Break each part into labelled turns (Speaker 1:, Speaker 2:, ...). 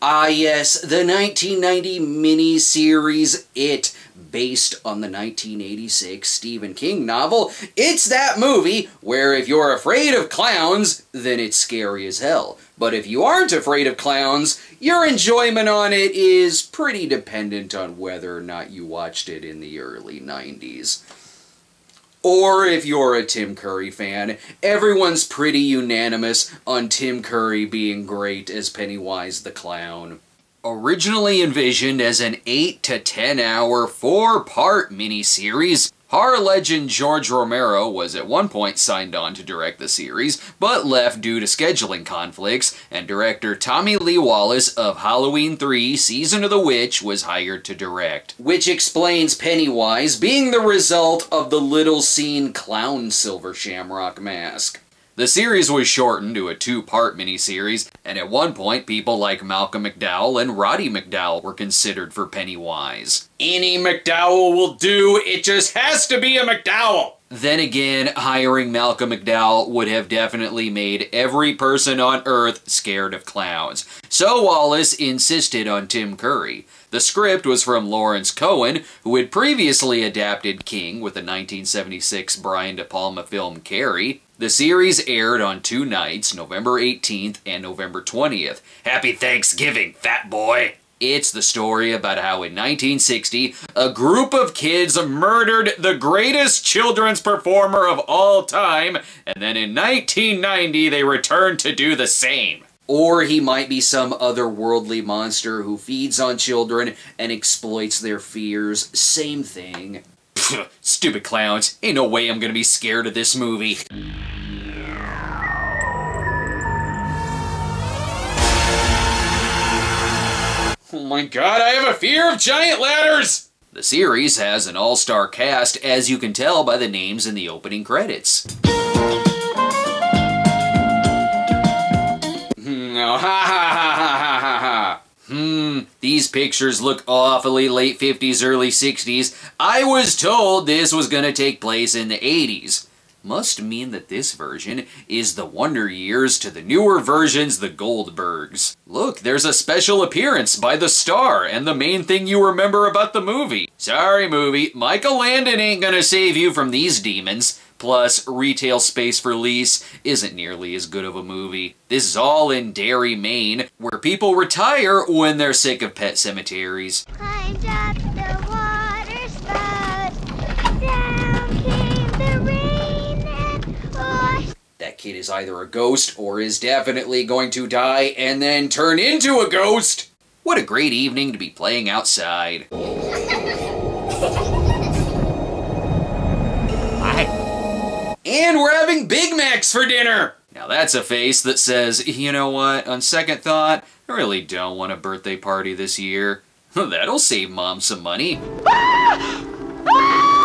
Speaker 1: Ah yes, the 1990 miniseries It, based on the 1986 Stephen King novel. It's that movie where if you're afraid of clowns, then it's scary as hell. But if you aren't afraid of clowns, your enjoyment on it is pretty dependent on whether or not you watched it in the early 90s. Or if you're a Tim Curry fan, everyone's pretty unanimous on Tim Curry being great as Pennywise the Clown. Originally envisioned as an 8 to 10 hour, 4-part miniseries, horror legend George Romero was at one point signed on to direct the series, but left due to scheduling conflicts, and director Tommy Lee Wallace of Halloween 3 Season of the Witch was hired to direct. Which explains Pennywise being the result of the little-seen clown silver shamrock mask. The series was shortened to a 2-part miniseries, and at one point people like Malcolm McDowell and Roddy McDowell were considered for Pennywise. Any McDowell will do, it just has to be a McDowell! Then again, hiring Malcolm McDowell would have definitely made every person on Earth scared of clowns. So Wallace insisted on Tim Curry. The script was from Lawrence Cohen, who had previously adapted King with the 1976 Brian De Palma film Carrie. The series aired on 2 nights, November 18th and November 20th. Happy Thanksgiving, fat boy! It's the story about how in 1960, a group of kids murdered the greatest children's performer of all time, and then in 1990 they returned to do the same. Or he might be some otherworldly monster who feeds on children and exploits their fears. Same thing. Pfft, stupid clowns. Ain't no way I'm gonna be scared of this movie. Oh my god, I have a fear of giant ladders! The series has an all-star cast, as you can tell by the names in the opening credits. These pictures look awfully late 50s, early 60s. I was told this was gonna take place in the 80s. Must mean that this version is the Wonder Years to the newer versions, the Goldbergs. Look, there's a special appearance by the star and the main thing you remember about the movie. Sorry, movie, Michael Landon ain't gonna save you from these demons. Plus, Retail Space for Lease isn't nearly as good of a movie. This is all in Derry, Maine, where people retire when they're sick of pet cemeteries.
Speaker 2: Climbed up the water spout, down came the rain and washed.
Speaker 1: That kid is either a ghost or is definitely going to die and then turn into a ghost. What a great evening to be playing outside. And we're having Big Macs for dinner! Now that's a face that says, you know what, on second thought, I really don't want a birthday party this year. That'll save Mom some money.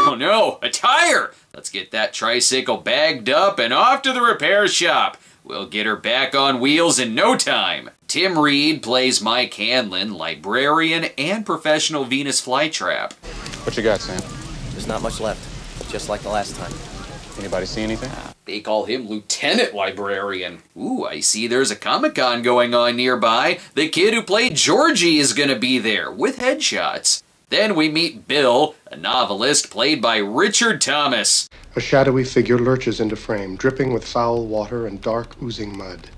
Speaker 1: Oh no, a tire! Let's get that tricycle bagged up and off to the repair shop. We'll get her back on wheels in no time. Tim Reed plays Mike Hanlon, librarian and professional Venus flytrap.
Speaker 3: What you got, Sam?
Speaker 4: There's not much left, just like the last time.
Speaker 3: Anybody see anything?
Speaker 1: They call him Lieutenant Librarian. Ooh, I see there's a Comic-Con going on nearby. The kid who played Georgie is gonna be there, with headshots. Then we meet Bill, a novelist played by Richard Thomas.
Speaker 5: A shadowy figure lurches into frame, dripping with foul water and dark, oozing mud.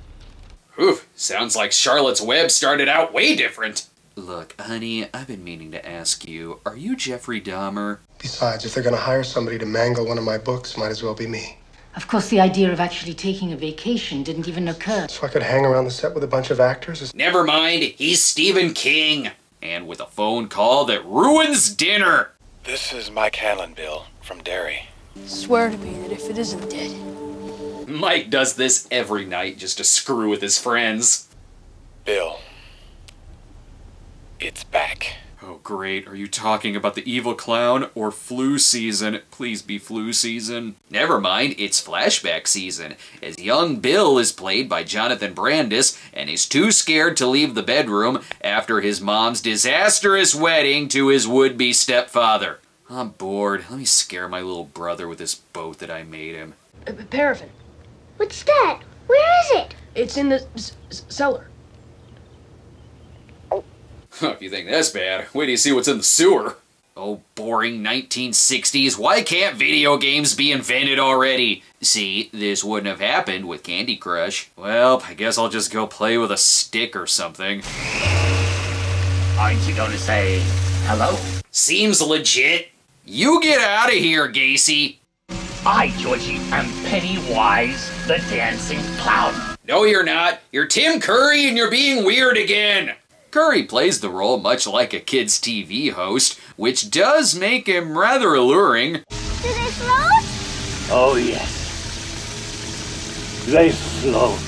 Speaker 1: Oof, sounds like Charlotte's Web started out way different.
Speaker 6: Look, honey, I've been meaning to ask you, are you Jeffrey Dahmer?
Speaker 5: Besides, if they're going to hire somebody to mangle one of my books, might as well be me.
Speaker 7: Of course, the idea of actually taking a vacation didn't even occur.
Speaker 5: So I could hang around the set with a bunch of actors?
Speaker 1: Never mind, he's Stephen King. And with a phone call that ruins dinner.
Speaker 8: This is Mike Hanlon, Bill, from Derry.
Speaker 9: Swear to me that if it isn't dead.
Speaker 1: Mike does this every night just to screw with his friends.
Speaker 8: Bill, it's back.
Speaker 6: Oh great, are you talking about the evil clown or flu season? Please be flu season.
Speaker 1: Never mind, it's flashback season, as young Bill is played by Jonathan Brandis and is too scared to leave the bedroom after his mom's disastrous wedding to his would-be stepfather. I'm bored, let me scare my little brother with this boat that I made him.
Speaker 9: Paraffin.
Speaker 2: What's that? Where is it?
Speaker 9: It's in the cellar.
Speaker 1: If you think that's bad, wait till you see what's in the sewer. Oh, boring 1960s. Why can't video games be invented already? See, this wouldn't have happened with Candy Crush. Well, I guess I'll just go play with a stick or something.
Speaker 10: Aren't you gonna say hello?
Speaker 1: Seems legit. You get out of here, Gacy.
Speaker 10: I, Georgie, am Pennywise, the dancing clown.
Speaker 1: No, you're not. You're Tim Curry and you're being weird again. Curry plays the role much like a kid's TV host, which does make him rather alluring.
Speaker 2: Do they float?
Speaker 10: Oh, yes. They float.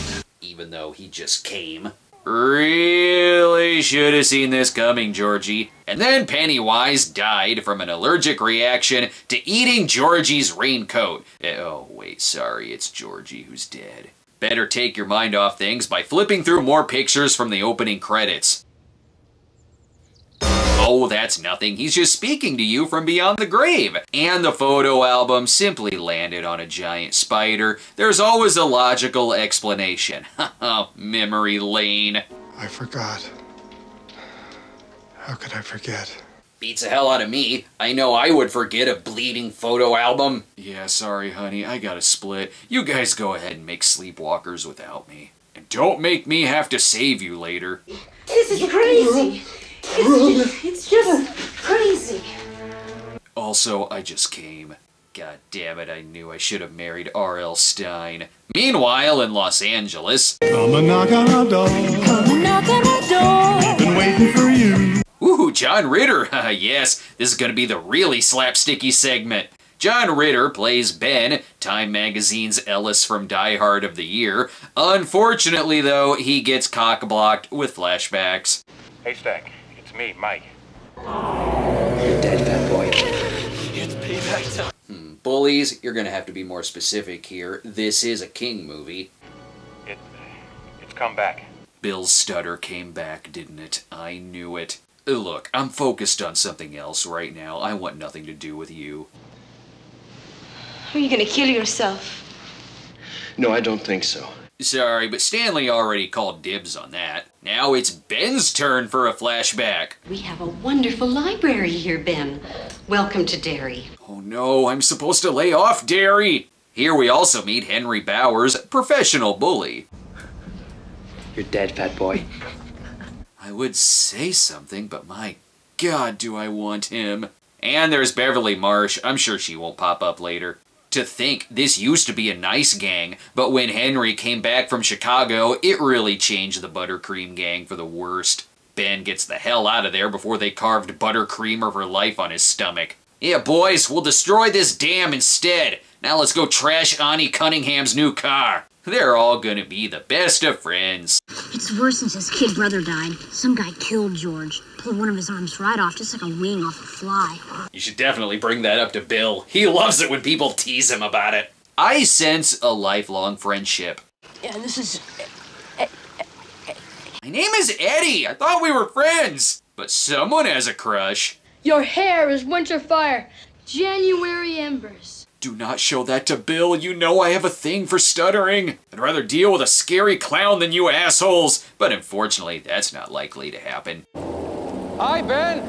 Speaker 1: Even though he just came. Really should have seen this coming, Georgie. And then Pennywise died from an allergic reaction to eating Georgie's raincoat. Oh, wait, sorry, it's Georgie who's dead. Better take your mind off things by flipping through more pictures from the opening credits. Oh, that's nothing. He's just speaking to you from beyond the grave. And the photo album simply landed on a giant spider. There's always a logical explanation. Haha, memory lane.
Speaker 5: I forgot. How could I forget?
Speaker 1: Beats the hell out of me. I know I would forget a bleeding photo album.
Speaker 6: Yeah, sorry, honey. I gotta split. You guys go ahead and make sleepwalkers without me. And don't make me have to save you later.
Speaker 7: This is crazy. It's just crazy.
Speaker 6: Also, I just came. God damn it, I knew I should have married R.L. Stein. Meanwhile, in Los Angeles...
Speaker 11: Come and knock on our door. Come and knock on our door. Been waiting for you.
Speaker 6: Ooh, John Ritter. Yes, this is gonna be the really slapsticky segment. John Ritter plays Ben, Time Magazine's Ellis from Die Hard of the Year. Unfortunately, though, he gets cock-blocked with flashbacks.
Speaker 8: Haystack, it's me, Mike.
Speaker 4: You're dead, fat boy.
Speaker 10: It's payback time.
Speaker 1: Bullies, you're gonna have to be more specific here. This is a King movie.
Speaker 8: It's come back.
Speaker 6: Bill's stutter came back, didn't it? I knew it. Look, I'm focused on something else right now. I want nothing to do with you.
Speaker 9: Are you gonna kill yourself?
Speaker 5: No, I don't think so.
Speaker 6: Sorry, but Stanley already called dibs on that. Now it's Ben's turn for a flashback.
Speaker 7: We have a wonderful library here, Ben. Welcome to Derry.
Speaker 6: Oh no, I'm supposed to lay off Derry. Here we also meet Henry Bowers, professional bully.
Speaker 4: You're dead, fat boy.
Speaker 6: I would say something, but my God, do I want him. And there's Beverly Marsh. I'm sure she won't pop up later. To think, this used to be a nice gang, but when Henry came back from Chicago, it really changed the Buttercream gang for the worst. Ben gets the hell out of there before they carved Buttercream of her life on his stomach. Yeah, boys, we'll destroy this dam instead. Now let's go trash Ani Cunningham's new car. They're all gonna be the best of friends.
Speaker 12: It's worse since his kid brother died. Some guy killed George. Pulled one of his arms right off, just like a wing off a fly.
Speaker 1: You should definitely bring that up to Bill. He loves it when people tease him about it. I sense a lifelong friendship.
Speaker 9: Yeah, and this is...
Speaker 1: My name is Eddie. I thought we were friends. But someone has a crush.
Speaker 9: Your hair is winter fire. January embers.
Speaker 6: Do not show that to Bill. You know I have a thing for stuttering. I'd rather deal with a scary clown than you assholes. But unfortunately, that's not likely to happen.
Speaker 3: Hi, Ben.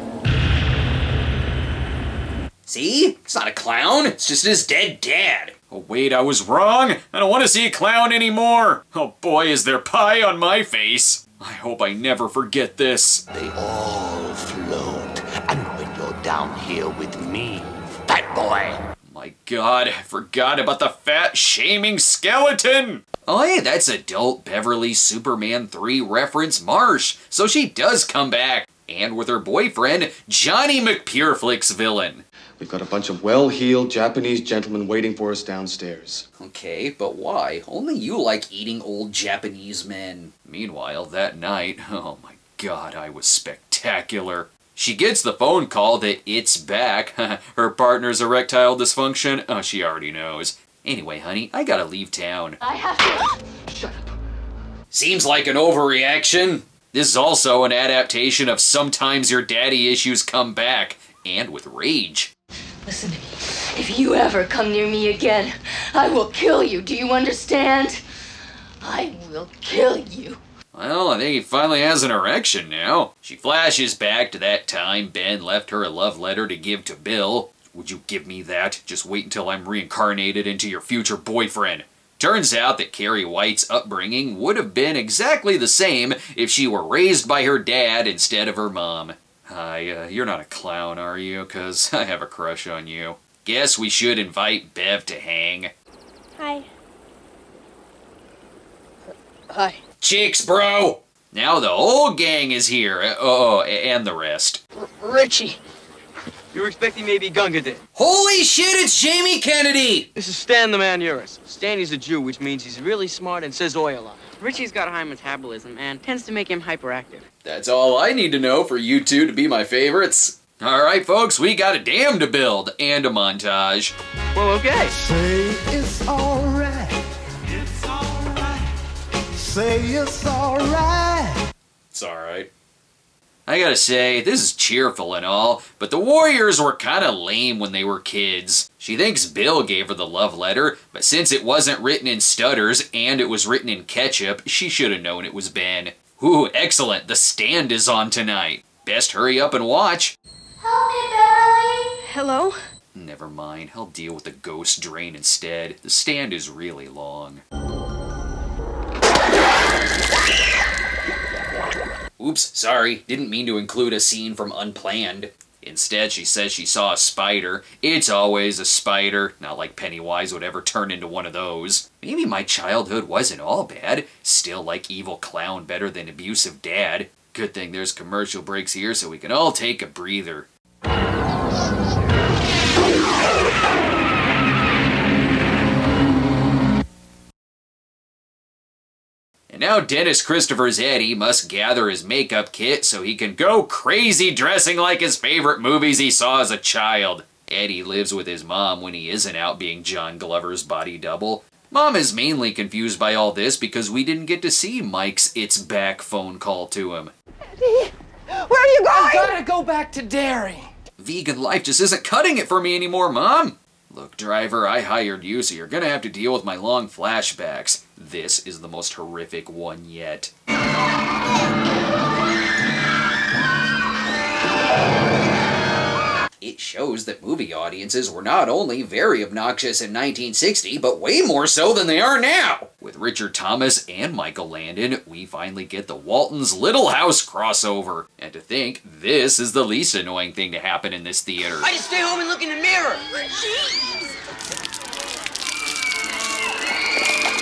Speaker 1: See? It's not a clown. It's just his dead dad.
Speaker 6: Oh, wait, I was wrong. I don't want to see a clown anymore. Oh boy, is there pie on my face. I hope I never forget this.
Speaker 10: They all float. And when you're down here with me, fat boy.
Speaker 6: My God, I forgot about the fat-shaming skeleton! Oh hey, that's adult Beverly Superman 3 reference Marsh, so she does come back, and with her boyfriend, Johnny McPureflick's villain.
Speaker 13: We've got a bunch of well-heeled Japanese gentlemen waiting for us downstairs.
Speaker 1: Okay, but why? Only you like eating old Japanese men.
Speaker 6: Meanwhile, that night, oh my God, I was spectacular. She gets the phone call that it's back. Her partner's erectile dysfunction? Oh, she already knows. Anyway, honey, I gotta leave town.
Speaker 9: I have to...
Speaker 1: Shut up. Seems like an overreaction.
Speaker 6: This is also an adaptation of Sometimes Your Daddy Issues Come Back, and with rage.
Speaker 9: Listen, if you ever come near me again, I will kill you. Do you understand? I will kill you.
Speaker 6: Well, I think he finally has an erection now. She flashes back to that time Ben left her a love letter to give to Bill. Would you give me that? Just wait until I'm reincarnated into your future boyfriend. Turns out that Carrie White's upbringing would have been exactly the same if she were raised by her dad instead of her mom. Hi, you're not a clown, are you? 'Cause I have a crush on you. Guess we should invite Bev to hang.
Speaker 9: Hi. Hi.
Speaker 1: Chicks, bro!
Speaker 6: Now the whole gang is here. Oh, and the rest.
Speaker 14: Richie! You were expecting maybe Gunga did.
Speaker 1: Holy shit, it's Jamie Kennedy!
Speaker 14: This is Stan the Man Urus. Stanley's a Jew, which means he's really smart and says oi a lot.
Speaker 15: Richie's got high metabolism and tends to make him hyperactive.
Speaker 1: That's all I need to know for you two to be my favorites.
Speaker 6: Alright folks, we got a dam to build and a montage.
Speaker 14: Well, okay.
Speaker 11: Say it's alright. It's alright. Say it's alright.
Speaker 6: It's alright. I gotta say, this is cheerful and all, but the Warriors were kinda lame when they were kids. She thinks Bill gave her the love letter, but since it wasn't written in stutters and it was written in ketchup, she should have known it was Ben. Ooh, excellent, The Stand is on tonight. Best hurry up and watch.
Speaker 2: Help me, Beverly.
Speaker 15: Hello?
Speaker 6: Never mind, I'll deal with the ghost drain instead. The Stand is really long.
Speaker 1: Oops, sorry, didn't mean to include a scene from Unplanned.
Speaker 6: Instead, she says she saw a spider. It's always a spider. Not like Pennywise would ever turn into one of those. Maybe my childhood wasn't all bad. Still like evil clown better than abusive dad. Good thing there's commercial breaks here so we can all take a breather. And now Dennis Christopher's Eddie must gather his makeup kit so he can go crazy dressing like his favorite movies he saw as a child. Eddie lives with his mom when he isn't out being John Glover's body double. Mom is mainly confused by all this because we didn't get to see Mike's "It's Back" phone call to him.
Speaker 16: Eddie, where are you going?
Speaker 14: I've gotta go back to dairy.
Speaker 6: Vegan life just isn't cutting it for me anymore, Mom. Look, driver, I hired you, so you're gonna have to deal with my long flashbacks. This is the most horrific one yet.
Speaker 1: It shows that movie audiences were not only very obnoxious in 1960, but way more so than they are now.
Speaker 6: With Richard Thomas and Michael Landon, we finally get the Walton's Little House crossover. And to think, this is the least annoying thing to happen in this theater.
Speaker 14: I just stay home and look in the mirror.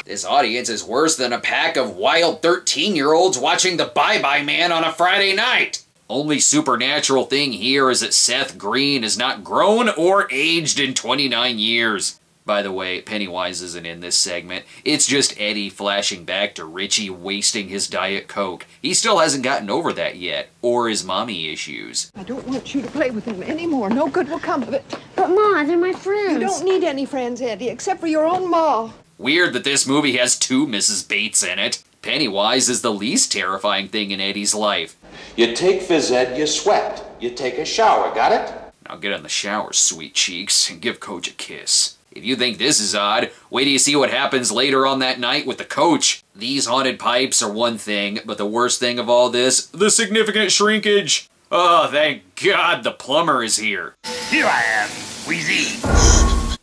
Speaker 1: This audience is worse than a pack of wild 13-year-olds watching The Bye-Bye Man on a Friday night.
Speaker 6: Only supernatural thing here is that Seth Green is not grown or aged in 29 years. By the way, Pennywise isn't in this segment. It's just Eddie flashing back to Richie wasting his Diet Coke. He still hasn't gotten over that yet, or his mommy issues.
Speaker 16: I don't want you to play with them anymore. No good will come of it.
Speaker 12: But Ma, they're my friends.
Speaker 16: You don't need any friends, Eddie, except for your own Ma.
Speaker 6: Weird that this movie has two Mrs. Bates in it. Pennywise is the least terrifying thing in Eddie's life.
Speaker 10: You take phys ed, you sweat. You take a shower, got it?
Speaker 6: Now get in the shower, sweet cheeks, and give Coach a kiss. If you think this is odd, wait till you see what happens later on that night with the coach. These haunted pipes are one thing, but the worst thing of all this, the significant shrinkage. Oh, thank God the plumber is here.
Speaker 10: Here I am, Wheezy.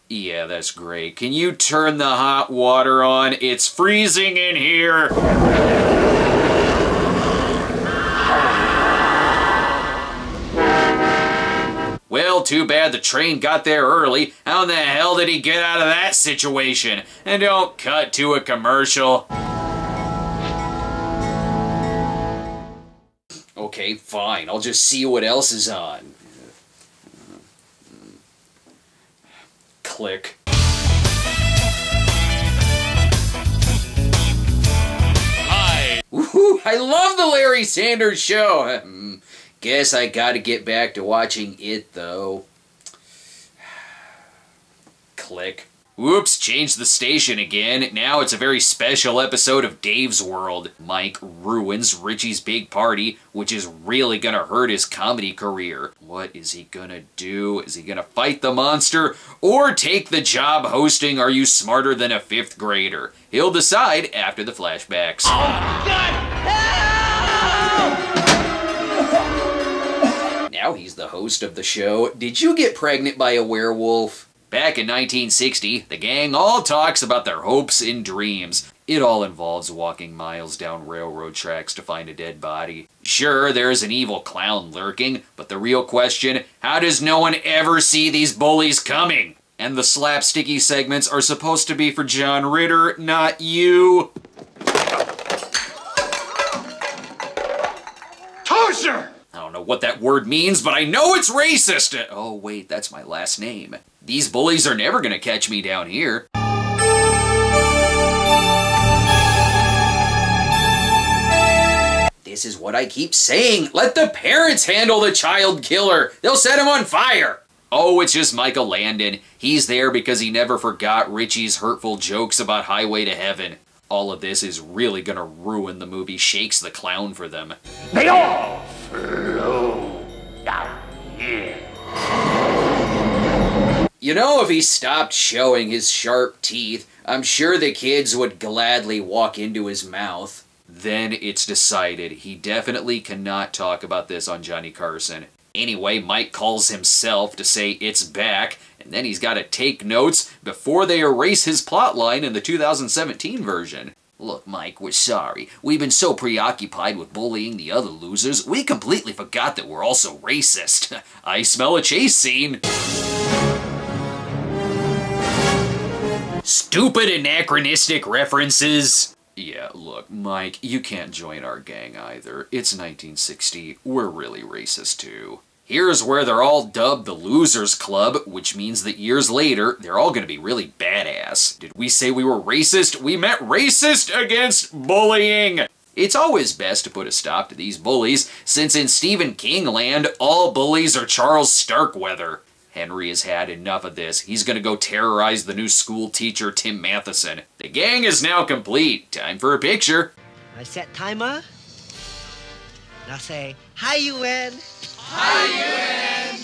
Speaker 6: Yeah, that's great. Can you turn the hot water on? It's freezing in here. Well, too bad the train got there early. How in the hell did he get out of that situation? And don't cut to a commercial.
Speaker 1: Okay, fine. I'll just see what else is on.
Speaker 6: Click.
Speaker 1: Hi. Woohoo! I love the Larry Sanders Show. Guess I gotta get back to watching it, though.
Speaker 6: Click. Whoops, changed the station again. Now it's a very special episode of Dave's World. Mike ruins Richie's big party, which is really gonna hurt his comedy career. What is he gonna do? Is he gonna fight the monster or take the job hosting Are You Smarter Than a Fifth Grader? He'll decide after the flashbacks.
Speaker 14: Oh, God!
Speaker 1: Now he's the host of the show, Did You Get Pregnant by a Werewolf?
Speaker 6: Back in 1960, the gang all talks about their hopes and dreams. It all involves walking miles down railroad tracks to find a dead body. Sure, there's an evil clown lurking, but the real question, how does no one ever see these bullies coming? And the slapsticky segments are supposed to be for John Ritter, not you.
Speaker 10: Tozer!
Speaker 6: I don't know what that word means, but I know it's racist! Oh wait, that's my last name. These bullies are never gonna catch me down here.
Speaker 1: This is what I keep saying. Let the parents handle the child killer. They'll set him on fire.
Speaker 6: Oh, it's just Michael Landon. He's there because he never forgot Richie's hurtful jokes about Highway to Heaven. All of this is really gonna ruin the movie Shakes the Clown for them.
Speaker 10: They all flow down here.
Speaker 1: You know, if he stopped showing his sharp teeth, I'm sure the kids would gladly walk into his mouth.
Speaker 6: Then it's decided he definitely cannot talk about this on Johnny Carson. Anyway, Mike calls himself to say it's back, and then he's got to take notes before they erase his plotline in the 2017 version. Look, Mike, we're sorry. We've been so preoccupied with bullying the other losers, we completely forgot that we're also racist. I smell a chase scene. Stupid anachronistic references. Yeah, look, Mike, you can't join our gang either. It's 1960. We're really racist too. Here's where they're all dubbed the Losers Club, which means that years later, they're all gonna be really badass. Did we say we were racist? We meant racist against bullying! It's always best to put a stop to these bullies, since in Stephen King land, all bullies are Charles Starkweather. Henry has had enough of this. He's gonna go terrorize the new school teacher, Tim Matheson. The gang is now complete. Time for a picture.
Speaker 17: I set timer. Now say, hi, UN.
Speaker 1: Hi, UN!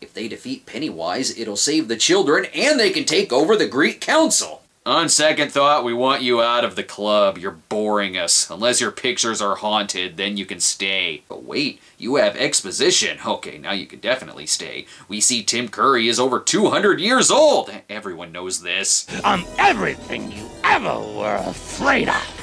Speaker 1: If they defeat Pennywise, it'll save the children, and they can take over the Greek Council.
Speaker 6: On second thought, we want you out of the club. You're boring us. Unless your pictures are haunted, then you can stay. But wait, you have exposition. Okay, now you can definitely stay. We see Tim Curry is over 200 years old. Everyone knows this.
Speaker 10: I'm everything you ever were afraid of.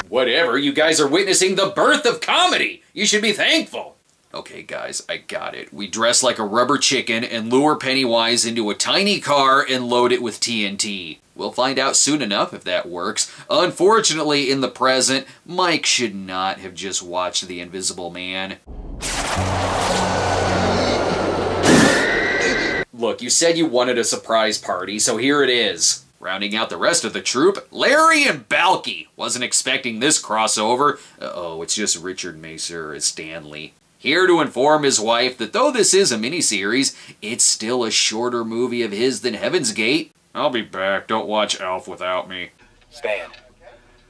Speaker 1: Whatever, you guys are witnessing the birth of comedy. You should be thankful.
Speaker 6: Okay, guys, I got it. We dress like a rubber chicken and lure Pennywise into a tiny car and load it with TNT. We'll find out soon enough if that works. Unfortunately, in the present, Mike should not have just watched The Invisible Man.
Speaker 1: Look, you said you wanted a surprise party, so here it is.
Speaker 6: Rounding out the rest of the troupe, Larry and Balky. Wasn't expecting this crossover. Uh-oh, it's just Richard Macer as Stanley. Here to inform his wife that though this is a miniseries, it's still a shorter movie of his than Heaven's Gate. I'll be back. Don't watch Alf without me.
Speaker 8: Stan,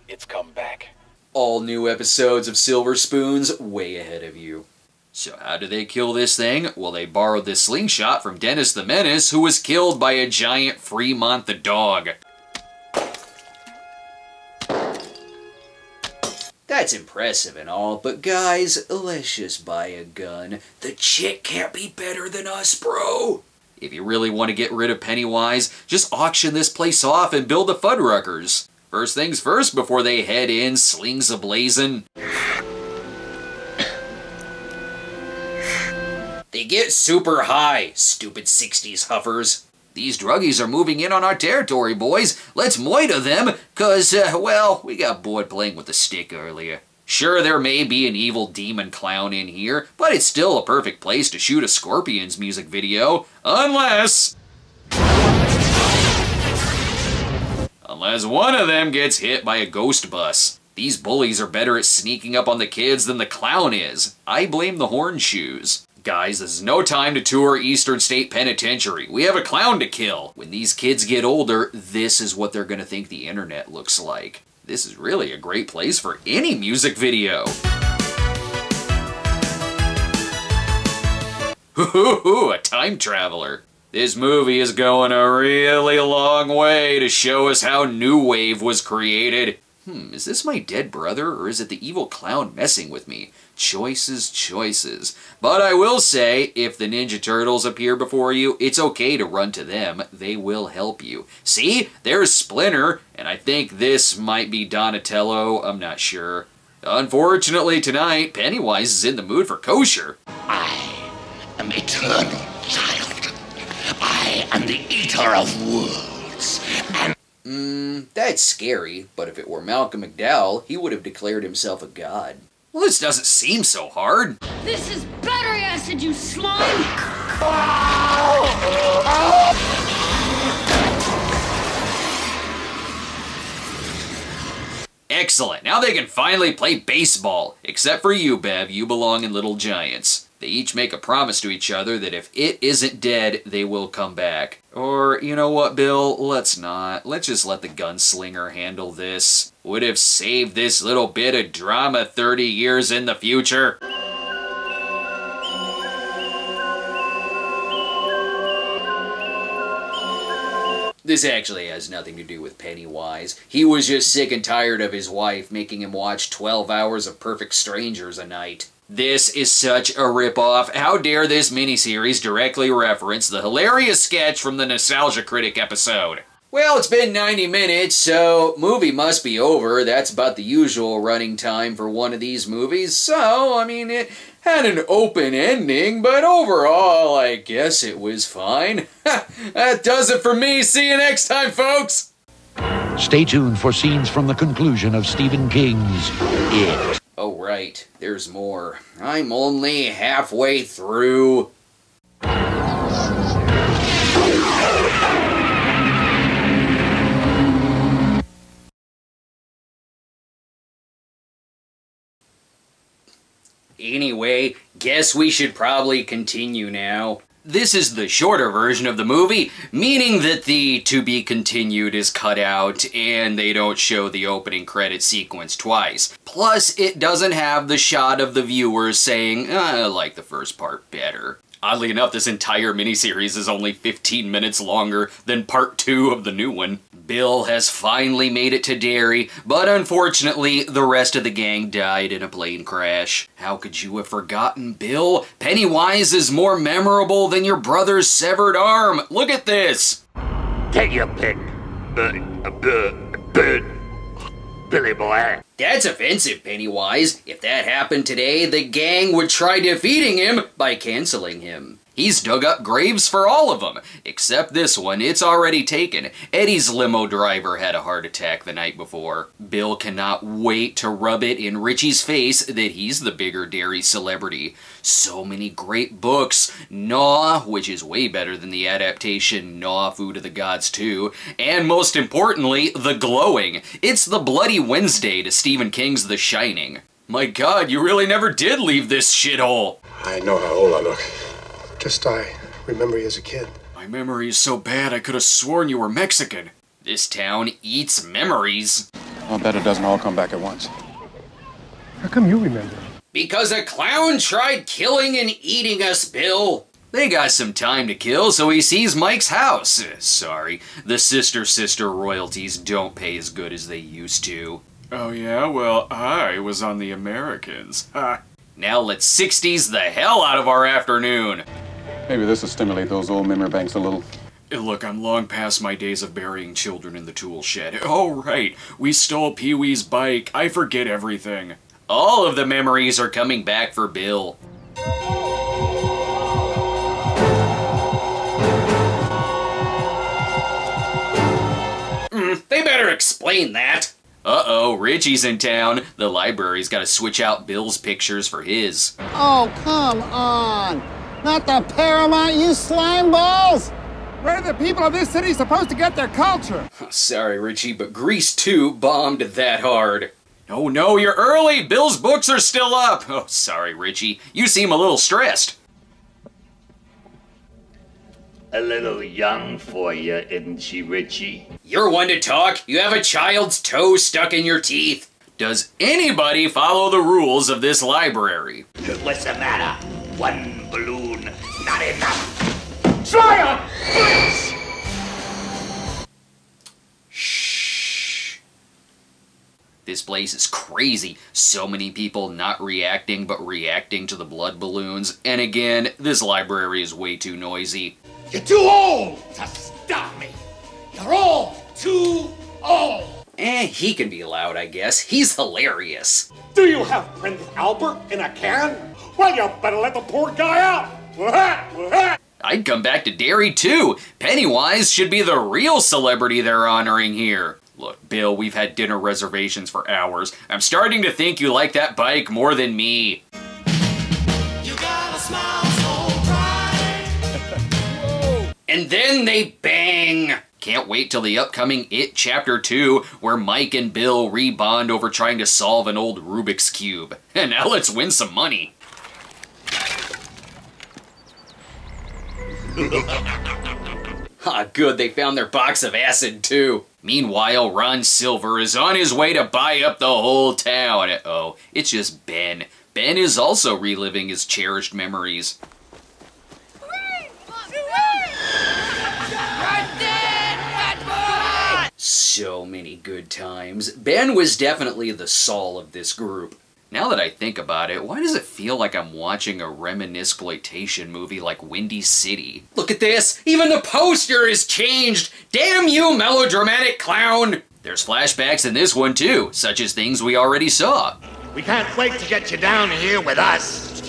Speaker 8: it's come back.
Speaker 1: All new episodes of Silver Spoons way ahead of you.
Speaker 6: So how do they kill this thing? Well, they borrowed this slingshot from Dennis the Menace, who was killed by a giant Fremont the dog.
Speaker 1: That's impressive and all, but guys, let's just buy a gun. The chick can't be better than us, bro.
Speaker 6: If you really want to get rid of Pennywise, just auction this place off and build a Fuddruckers. First things first before they head in, slings a-blazin'.
Speaker 1: They get super high, stupid 60s huffers.
Speaker 6: These druggies are moving in on our territory, boys. Let's moita them, cause, well, we got bored playing with the stick earlier. Sure, there may be an evil demon clown in here, but it's still a perfect place to shoot a Scorpions music video, unless one of them gets hit by a ghost bus. These bullies are better at sneaking up on the kids than the clown is. I blame the horn shoes. Guys, this is no time to tour Eastern State Penitentiary. We have a clown to kill. When these kids get older, this is what they're gonna think the internet looks like. This is really a great place for any music video. Hoo-hoo-hoo, a time traveler. This movie is going a really long way to show us how New Wave was created. Is this my dead brother, or is it the evil clown messing with me? Choices, choices. But I will say, if the Ninja Turtles appear before you, it's okay to run to them. They will help you. See? There's Splinter, and I think this might be Donatello. I'm not sure. Unfortunately, tonight, Pennywise is in the mood for kosher.
Speaker 10: I am eternal, child. I am the eater of worlds, and...
Speaker 1: That's scary, but if it were Malcolm McDowell, he would have declared himself a god.
Speaker 6: Well, this doesn't seem so hard.
Speaker 2: This is battery acid, you slime!
Speaker 6: Excellent. Now they can finally play baseball. Except for you, Bev. You belong in Little Giants. They each make a promise to each other that if it isn't dead, they will come back. Or, you know what, Bill? Let's not. Let's just let the gunslinger handle this. Would have saved this little bit of drama 30 years in the future.
Speaker 1: This actually has nothing to do with Pennywise. He was just sick and tired of his wife making him watch 12 hours of Perfect Strangers a night.
Speaker 6: This is such a ripoff. How dare this miniseries directly reference the hilarious sketch from the Nostalgia Critic episode?
Speaker 1: Well, it's been 90 minutes, so movie must be over. That's about the usual running time for one of these movies. So, I mean, it had an open ending, but overall, I guess it was fine. That does it for me. See you next time, folks!
Speaker 18: Stay tuned for scenes from the conclusion of Stephen King's It.
Speaker 1: Oh, right. There's more. I'm only halfway through. Anyway, guess we should probably continue now.
Speaker 6: This is the shorter version of the movie, meaning that the to be continued is cut out and they don't show the opening credit sequence twice. Plus, it doesn't have the shot of the viewer saying, I like the first part better. Oddly enough, this entire miniseries is only 15 minutes longer than part 2 of the new one. Bill has finally made it to Derry, but unfortunately, the rest of the gang died in a plane crash. How could you have forgotten, Bill? Pennywise is more memorable than your brother's severed arm. Look at this!
Speaker 10: Take your pick, Billy boy.
Speaker 1: That's offensive, Pennywise. If that happened today, the gang would try defeating him by canceling him.
Speaker 6: He's dug up graves for all of them, except this one. It's already taken. Eddie's limo driver had a heart attack the night before. Bill cannot wait to rub it in Richie's face that he's the bigger Derry celebrity. So many great books. Gnaw, which is way better than the adaptation Gnaw, Food of the Gods 2. And most importantly, The Glowing. It's the Bloody Wednesday to Stephen King's The Shining. My God, you really never did leave this shithole.
Speaker 5: I know how old I look. Just I remember you as a kid.
Speaker 6: My memory is so bad I could have sworn you were Mexican. This town eats memories.
Speaker 19: I'll bet it doesn't all come back at once.
Speaker 5: How come you remember?
Speaker 1: Because a clown tried killing and eating us, Bill.
Speaker 6: They got some time to kill, so he sees Mike's house. Sorry, the sister royalties don't pay as good as they used to.
Speaker 20: Oh yeah? Well, I was on the Americans. Ha!
Speaker 6: Now let's 60s the hell out of our afternoon.
Speaker 19: Maybe this will stimulate those old memory banks a little.
Speaker 20: Look, I'm long past my days of burying children in the tool shed. Oh, right. We stole Pee-wee's bike. I forget everything.
Speaker 6: All of the memories are coming back for Bill.
Speaker 1: They better explain that.
Speaker 6: Uh-oh, Richie's in town. The library's got to switch out Bill's pictures for his.
Speaker 21: Oh, come on! Not the Paramount, you slime balls! Where are the people of this city supposed to get their culture?
Speaker 1: Sorry, Richie, but Grease 2 bombed that hard.
Speaker 6: Oh no, you're early! Bill's books are still up! Oh, sorry, Richie. You seem a little stressed.
Speaker 10: A little young for you, isn't she, Richie?
Speaker 1: You're one to talk. You have a child's toe stuck in your teeth.
Speaker 6: Does anybody follow the rules of this library?
Speaker 10: What's the matter? One balloon, not enough.
Speaker 21: Try on!
Speaker 6: Shh. This place is crazy. So many people not reacting, but reacting to the blood balloons. And again, this library is way too noisy.
Speaker 10: You're too old to stop me. You're all too old.
Speaker 1: He can be loud, I guess. He's hilarious.
Speaker 21: Do you have Prince Albert in a can? Well, you better let the poor guy out.
Speaker 6: I'd come back to Derry too. Pennywise should be the real celebrity they're honoring here. Look, Bill, we've had dinner reservations for hours. I'm starting to think you like that bike more than me.
Speaker 10: You gotta smile so bright.
Speaker 1: And then they bang.
Speaker 6: Can't wait till the upcoming It Chapter 2, where Mike and Bill rebond over trying to solve an old Rubik's Cube. And now let's win some money.
Speaker 1: Ah, good, they found their box of acid too.
Speaker 6: Meanwhile, Ron Silver is on his way to buy up the whole town. Oh, it's just Ben. Ben is also reliving his cherished memories.
Speaker 1: So many good times. Ben was definitely the Saul of this group.
Speaker 6: Now that I think about it, why does it feel like I'm watching a reminisce-ploitation movie like Windy City?
Speaker 1: Look at this! Even the poster is changed! Damn you, melodramatic clown!
Speaker 6: There's flashbacks in this one too, such as things we already saw.
Speaker 10: We can't wait to get you down here with us.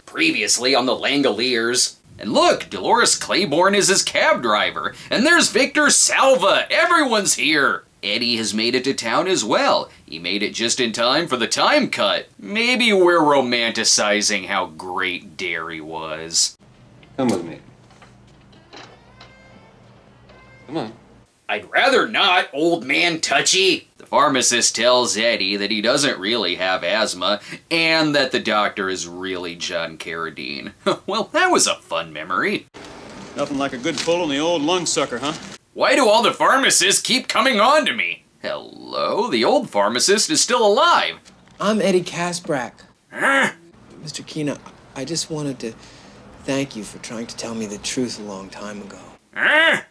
Speaker 1: Previously on the Langoliers.
Speaker 6: And look, Dolores Claiborne is his cab driver. And there's Victor Salva. Everyone's here. Eddie has made it to town as well. He made it just in time for the time cut. Maybe we're romanticizing how great Derry was.
Speaker 19: Come with me. Come on.
Speaker 1: I'd rather not, old man touchy.
Speaker 6: The pharmacist tells Eddie that he doesn't really have asthma, and that the doctor is really John Carradine. Well, that was a fun memory.
Speaker 19: Nothing like a good pull on the old lung sucker, huh?
Speaker 6: Why do all the pharmacists keep coming on to me? Hello, the old pharmacist is still alive.
Speaker 7: I'm Eddie Kasbrak.
Speaker 6: Huh?
Speaker 7: Mr. Kino, I just wanted to thank you for trying to tell me the truth a long time ago.
Speaker 6: Huh?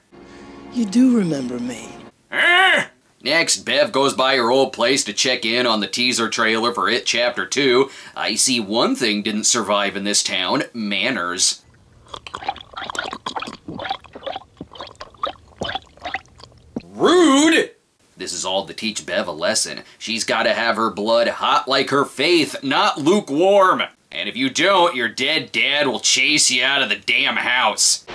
Speaker 7: You do remember me.
Speaker 6: Huh? Next, Bev goes by her old place to check in on the teaser trailer for It Chapter 2. I see one thing didn't survive in this town: manners.
Speaker 1: Rude!
Speaker 6: This is all to teach Bev a lesson. She's got to have her blood hot like her faith, not lukewarm. And if you don't, your dead dad will chase you out of the damn house.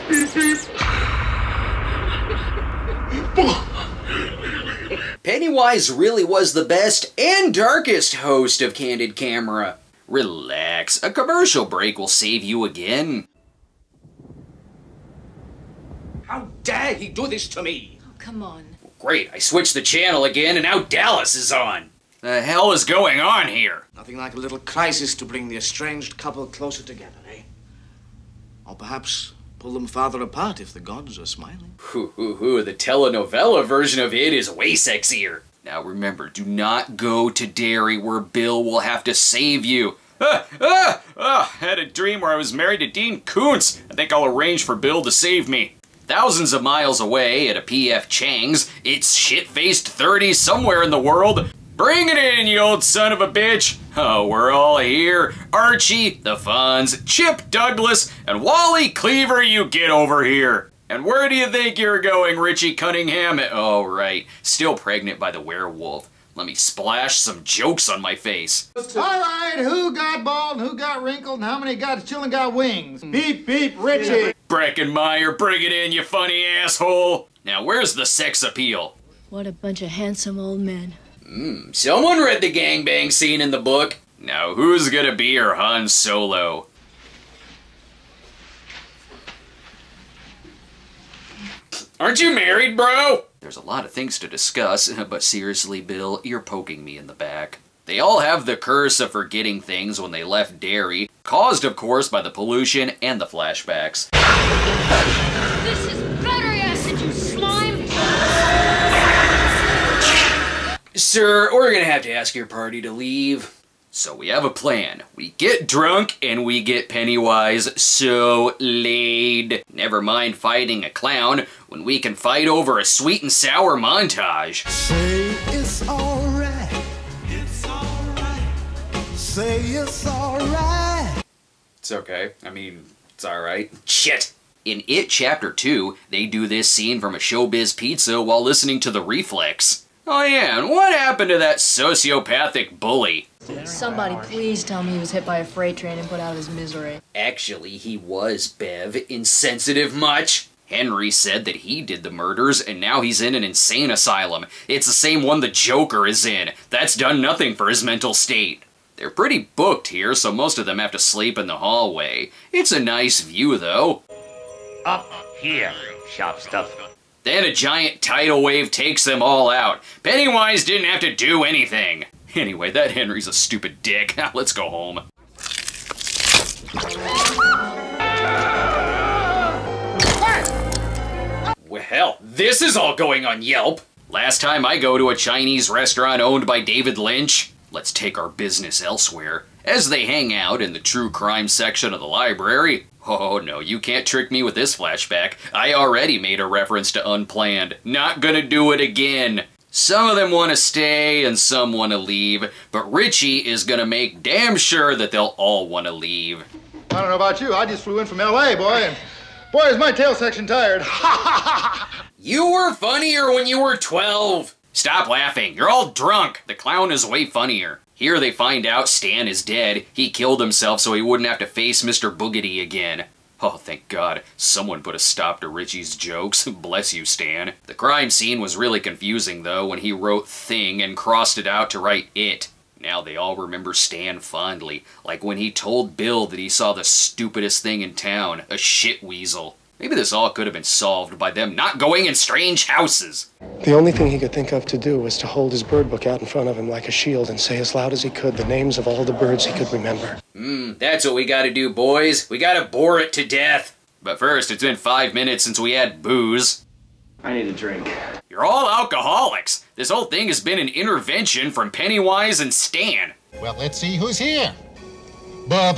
Speaker 1: Pennywise really was the best and darkest host of Candid Camera.
Speaker 6: Relax, a commercial break will save you again.
Speaker 10: How dare he do this to me?
Speaker 9: Oh, come on.
Speaker 1: Great, I switched the channel again and now Dallas is on.
Speaker 6: The hell is going on here?
Speaker 22: Nothing like a little crisis to bring the estranged couple closer together, eh? Or perhaps pull them farther apart if the gods are smiling.
Speaker 1: The telenovela version of it is way sexier.
Speaker 6: Now remember, do not go to Derry where Bill will have to save you. Had a dream where I was married to Dean Koontz. I think I'll arrange for Bill to save me. Thousands of miles away at a P.F. Chang's, it's shit-faced 30 somewhere in the world. Bring it in, you old son of a bitch. Oh, we're all here. Archie, the Fonz, Chip Douglas, and Wally Cleaver, you get over here. And where do you think you're going, Richie Cunningham? Oh, right. Still pregnant by the werewolf. Let me splash some jokes on my face.
Speaker 21: All right, who got bald and who got wrinkled and how many got children got wings? Beep, beep, Richie.
Speaker 6: Breckenmeyer, bring it in, you funny asshole. Now, where's the sex appeal?
Speaker 9: What a bunch of handsome old men.
Speaker 1: Someone read the gangbang scene in the book.
Speaker 6: Now, who's gonna be her Han Solo?
Speaker 1: Aren't you married, bro?
Speaker 6: There's a lot of things to discuss, but seriously, Bill, you're poking me in the back. They all have the curse of forgetting things when they left Derry, caused, of course, by the pollution and the flashbacks.
Speaker 2: This is battery acid, you slime!
Speaker 1: Sir, we're gonna have to ask your party to leave.
Speaker 6: So we have a plan. We get drunk and we get Pennywise so laid. Never mind fighting a clown when we can fight over a sweet and sour montage.
Speaker 11: Say it's alright. It's alright. Say it's alright.
Speaker 6: It's okay. I mean, it's alright. Shit! In It Chapter 2, they do this scene from a Showbiz Pizza while listening to The Reflex. Oh yeah, and what happened to that sociopathic bully?
Speaker 9: Somebody please tell me he was hit by a freight train and put out his misery.
Speaker 6: Actually, he was, Bev. Insensitive much? Henry said that he did the murders, and now he's in an insane asylum. It's the same one the Joker is in. That's done nothing for his mental state. They're pretty booked here, so most of them have to sleep in the hallway. It's a nice view, though.
Speaker 10: Up here, sharp stuff.
Speaker 6: Then a giant tidal wave takes them all out. Pennywise didn't have to do anything. Anyway, that Henry's a stupid dick. Let's go home. Well, this is all going on Yelp. Last time I go to a Chinese restaurant owned by David Lynch. Let's take our business elsewhere. As they hang out in the true crime section of the library. Oh no, you can't trick me with this flashback. I already made a reference to Unplanned. Not gonna do it again. Some of them want to stay and some want to leave, but Richie is gonna make damn sure that they'll all want to leave.
Speaker 3: I don't know about you, I just flew in from LA, boy, and boy is my tail section tired.
Speaker 6: You were funnier when you were 12. Stop laughing, you're all drunk. The clown is way funnier. Here they find out Stan is dead. He killed himself so he wouldn't have to face Mr. Boogedy again. Oh, thank God. Someone put a stop to Richie's jokes. Bless you, Stan. The crime scene was really confusing, though, when he wrote Thing and crossed it out to write It. Now they all remember Stan fondly, like when he told Bill that he saw the stupidest thing in town, a shit weasel. Maybe this all could have been solved by them not going in strange houses.
Speaker 5: The only thing he could think of to do was to hold his bird book out in front of him like a shield and say as loud as he could the names of all the birds he could remember.
Speaker 6: That's what we gotta do, boys. We gotta bore it to death. But first, it's been 5 minutes since we had booze.
Speaker 4: I need a drink.
Speaker 6: You're all alcoholics. This whole thing has been an intervention from Pennywise and Stan.
Speaker 21: Well, let's see who's here. Billy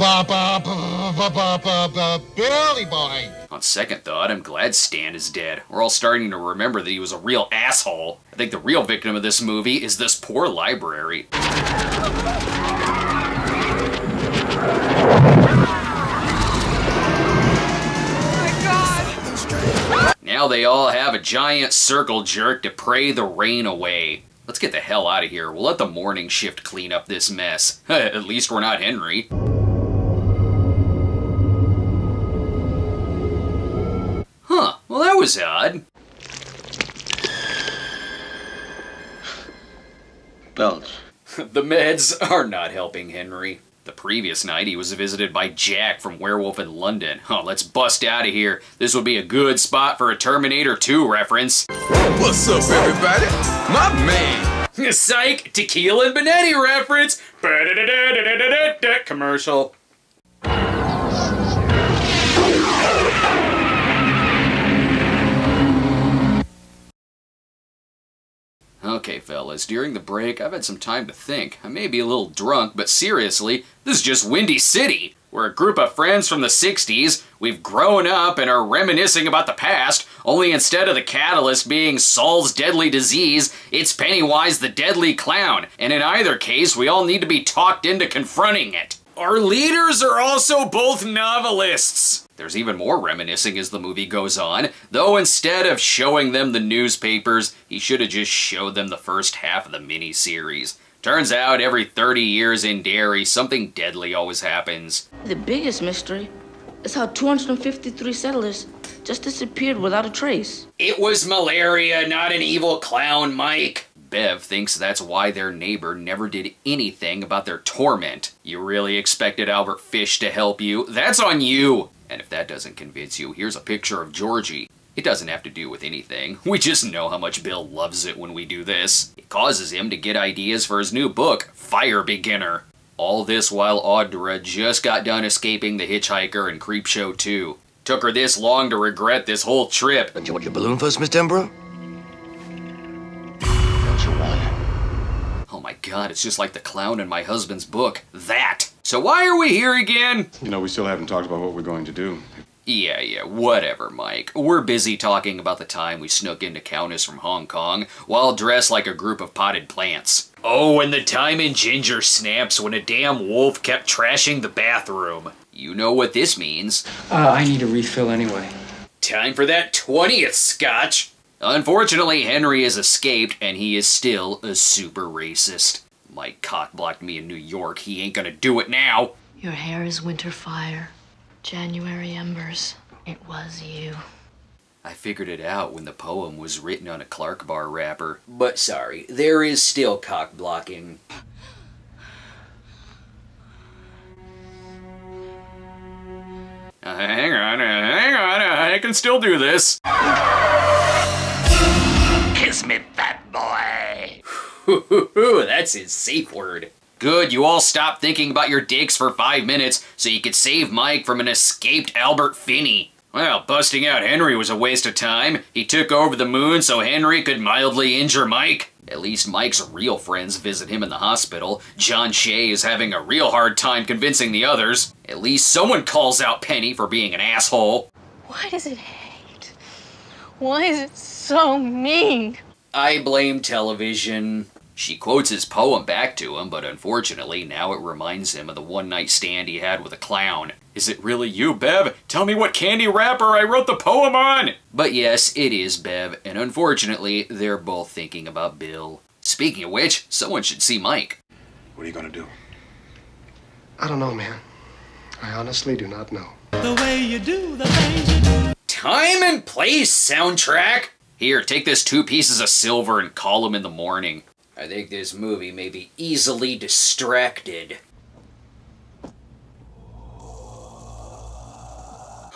Speaker 21: boy.
Speaker 6: On second thought, I'm glad Stan is dead. We're all starting to remember that he was a real asshole. I think the real victim of this movie is this poor library. Now they all have a giant circle jerk to pray the rain away. Let's get the hell out of here. We'll let the morning shift clean up this mess. At least we're not Henry. Huh, well that was odd.
Speaker 22: Belch.
Speaker 6: The meds are not helping Henry. The previous night, he was visited by Jack from Werewolf in London. Oh, let's bust out of here. This would be a good spot for a Terminator 2 reference.
Speaker 23: What's up, everybody? My man.
Speaker 6: Psych! Tequila and Benetti reference! Commercial. Okay, fellas, during the break, I've had some time to think. I may be a little drunk, but seriously, this is just Windy City. We're a group of friends from the 60s, we've grown up and are reminiscing about the past, only instead of the catalyst being Saul's deadly disease, it's Pennywise the deadly clown, and in either case, we all need to be talked into confronting it. Our leaders are also both novelists. There's even more reminiscing as the movie goes on, though instead of showing them the newspapers, he should have just showed them the first half of the mini-series. Turns out every 30 years in Derry, something deadly always happens.
Speaker 15: The biggest mystery is how 253 settlers just disappeared without a trace.
Speaker 6: It was malaria, not an evil clown, Mike. Bev thinks that's why their neighbor never did anything about their torment. You really expected Albert Fish to help you? That's on you! And if that doesn't convince you, here's a picture of Georgie. It doesn't have to do with anything. We just know how much Bill loves it when we do this. It causes him to get ideas for his new book, Fire Beginner. All this while Audra just got done escaping the Hitchhiker and Creepshow 2. Took her this long to regret this whole trip.
Speaker 21: Do you want your balloon first, Mr. Emperor?
Speaker 6: Oh my God, it's just like the clown in my husband's book. That! So why are we here again?
Speaker 19: You know, we still haven't talked about what we're going to do.
Speaker 6: Yeah, whatever, Mike. We're busy talking about the time we snuck into Countess from Hong Kong while dressed like a group of potted plants. Oh, and the time in Ginger Snaps when a damn wolf kept trashing the bathroom. You know what this means.
Speaker 4: I need a refill anyway.
Speaker 6: Time for that 20th scotch! Unfortunately, Henry has escaped, and he is still a super racist. Mike cock-blocked me in New York. He ain't gonna do it now.
Speaker 9: Your hair is winter fire. January embers. It was you.
Speaker 6: I figured it out when the poem was written on a Clark bar wrapper.
Speaker 1: But sorry, there is still cock-blocking.
Speaker 6: Hang on, I can still do this.
Speaker 10: Kiss me, fat boy.
Speaker 6: That's his safe word. Good, you all stop thinking about your dicks for 5 minutes so you could save Mike from an escaped Albert Finney. Well, busting out Henry was a waste of time. He took over the moon so Henry could mildly injure Mike. At least Mike's real friends visit him in the hospital. John Shea is having a real hard time convincing the others. At least someone calls out Penny for being an asshole.
Speaker 9: Why does it hate? Why is it so mean?
Speaker 1: I blame television.
Speaker 6: She quotes his poem back to him, but unfortunately now it reminds him of the one-night stand he had with a clown. Is it really you, Bev? Tell me what candy wrapper I wrote the poem on! But yes, it is Bev, and unfortunately, they're both thinking about Bill. Speaking of which, someone should see Mike.
Speaker 19: What are you gonna do?
Speaker 5: I don't know, man. I honestly do not know.
Speaker 11: The way you do the things you do.
Speaker 1: Time and place soundtrack!
Speaker 6: Here, take this 2 pieces of silver and call him in the morning.
Speaker 1: I think this movie may be easily distracted.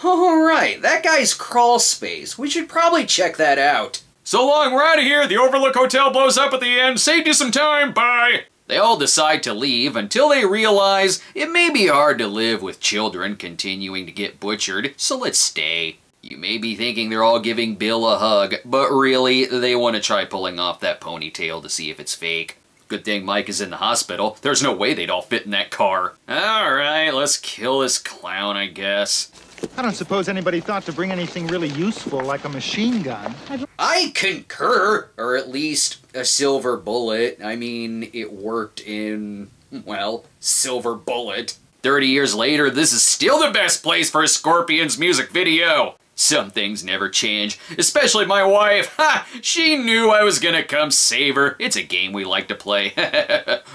Speaker 1: Alright, that guy's crawl space. We should probably check that out.
Speaker 6: So long, we're out of here. The Overlook Hotel blows up at the end. Saved you some time. Bye. They all decide to leave until they realize it may be hard to live with children continuing to get butchered, so let's stay. You may be thinking they're all giving Bill a hug, but really, they want to try pulling off that ponytail to see if it's fake. Good thing Mike is in the hospital. There's no way they'd all fit in that car. Alright, let's kill this clown, I guess.
Speaker 21: I don't suppose anybody thought to bring anything really useful like a machine gun.
Speaker 1: I concur, or at least a silver bullet. I mean, it worked in, well, Silver Bullet.
Speaker 6: 30 years later, this is still the best place for a Scorpions music video. Some things never change, especially my wife. Ha! She knew I was gonna come save her. It's a game we like to play.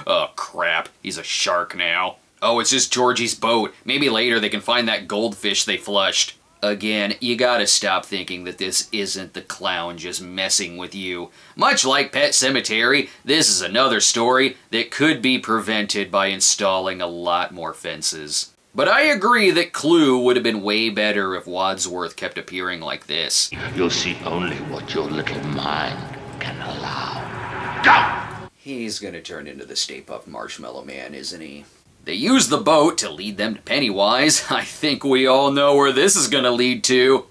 Speaker 6: Oh, crap. He's a shark now. Oh, it's just Georgie's boat. Maybe later they can find that goldfish they flushed. Again, you gotta stop thinking that this isn't the clown just messing with you. Much like Pet Sematary, this is another story that could be prevented by installing a lot more fences. But I agree that Clue would have been way better if Wadsworth kept appearing like this.
Speaker 10: You'll see only what your little mind can allow. Go!
Speaker 1: He's gonna turn into the Stay Puft Marshmallow Man, isn't he?
Speaker 6: They use the boat to lead them to Pennywise. I think we all know where this is gonna lead to.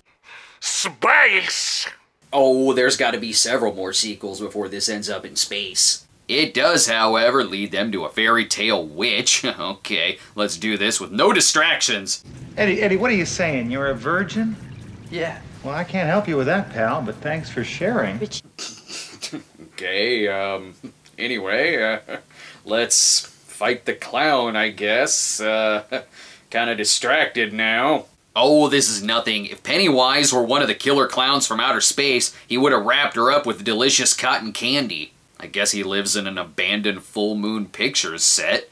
Speaker 10: Space!
Speaker 1: Oh, there's gotta be several more sequels before this ends up in space.
Speaker 6: It does, however, lead them to a fairy tale witch. Okay, let's do this with no distractions.
Speaker 21: Eddie, what are you saying? You're a virgin?
Speaker 4: Yeah.
Speaker 21: Well, I can't help you with that, pal, but thanks for sharing.
Speaker 6: Okay, anyway, let's fight the clown, I guess. Kinda distracted now. Oh, this is nothing. If Pennywise were one of the killer clowns from outer space, he would have wrapped her up with delicious cotton candy. I guess he lives in an abandoned Full Moon Pictures set.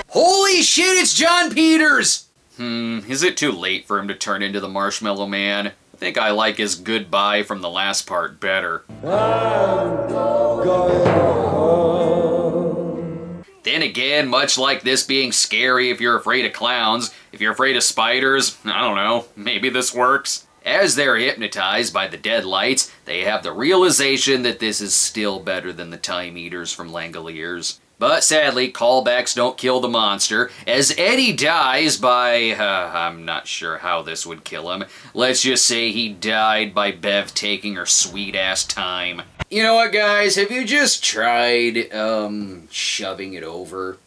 Speaker 1: Holy shit, it's John Peters!
Speaker 6: Is it too late for him to turn into the Marshmallow Man? I think I like his goodbye from the last part better. Then again, much like this being scary if you're afraid of clowns, if you're afraid of spiders, I don't know, maybe this works. As they're hypnotized by the dead lights, they have the realization that this is still better than the Time Eaters from Langoliers. But sadly, callbacks don't kill the monster, as Eddie dies by, I'm not sure how this would kill him. Let's just say he died by Bev taking her sweet-ass time.
Speaker 1: You know what, guys? Have you just tried, shoving it over?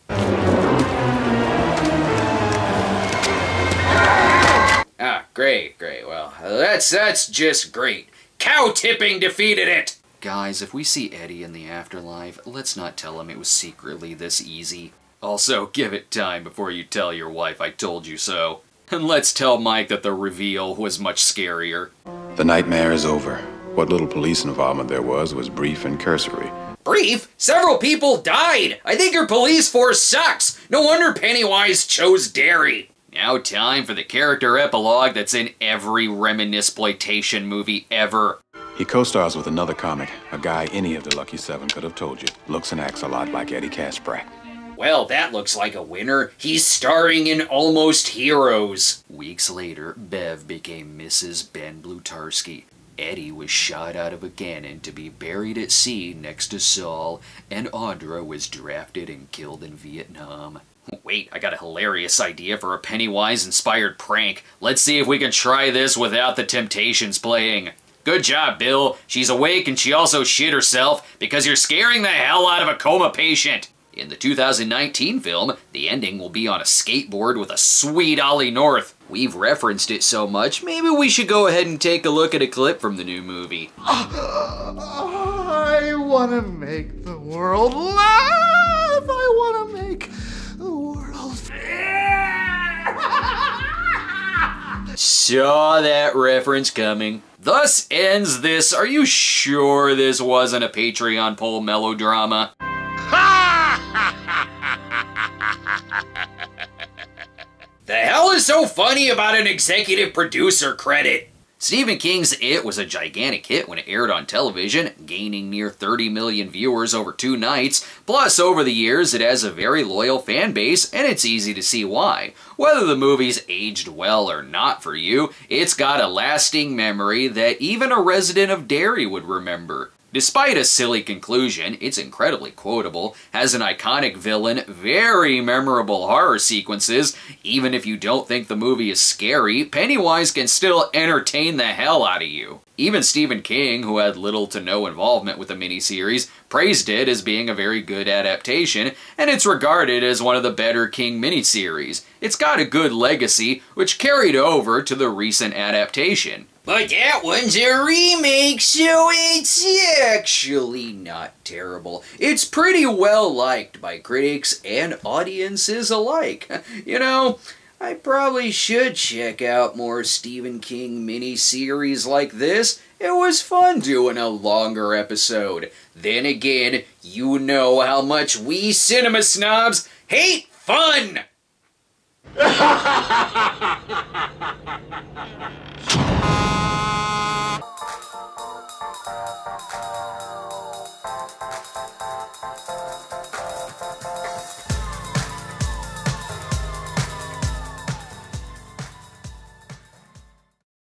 Speaker 1: Ah, great. Well, that's just great. Cow tipping defeated it!
Speaker 6: Guys, if we see Eddie in the afterlife, let's not tell him it was secretly this easy. Also, give it time before you tell your wife I told you so. And let's tell Mike that the reveal was much scarier.
Speaker 19: The nightmare is over. What little police involvement there was brief and cursory.
Speaker 1: Brief? Several people died! I think your police force sucks! No wonder Pennywise chose Derry!
Speaker 6: Now time for the character epilogue that's in every Reminisce-ploitation movie ever.
Speaker 19: He co-stars with another comic, a guy any of the Lucky Seven could have told you. Looks and acts a lot like Eddie Kasprak.
Speaker 1: Well, that looks like a winner. He's starring in Almost Heroes.
Speaker 6: Weeks later, Bev became Mrs. Ben Blutarski. Eddie was shot out of a cannon to be buried at sea next to Saul, and Audra was drafted and killed in Vietnam.
Speaker 1: Wait, I got a hilarious idea for a Pennywise-inspired prank. Let's see if we can try this without the Temptations playing. Good job, Bill. She's awake and she also shit herself because you're scaring the hell out of a coma patient. In the 2019 film, the ending will be on a skateboard with a sweet Ollie North. We've referenced it so much, maybe we should go ahead and take a look at a clip from the new movie.
Speaker 21: I want to make the world laugh. I want to make the world...
Speaker 1: Saw that reference coming. Thus ends this. Are you sure this wasn't a Patreon poll melodrama? The hell is so funny about an executive producer credit? Stephen King's It was a gigantic hit when it aired on television, gaining near 30 million viewers over 2 nights. Plus, over the years, it has a very loyal fan base, and it's easy to see why. Whether the movie's aged well or not for you, it's got a lasting memory that even a resident of Derry would remember. Despite a silly conclusion, it's incredibly quotable, has an iconic villain, very memorable horror sequences. Even if you don't think the movie is scary, Pennywise can still entertain the hell out of you. Even Stephen King, who had little to no involvement with the miniseries, praised it as being a very good adaptation, and it's regarded as one of the better King miniseries. It's got a good legacy, which carried over to the recent adaptation. But that one's a remake, so it's actually not terrible. It's pretty well liked by critics and audiences alike. You know, I probably should check out more Stephen King miniseries like this. It was fun doing a longer episode. Then again, you know how much we cinema snobs hate fun!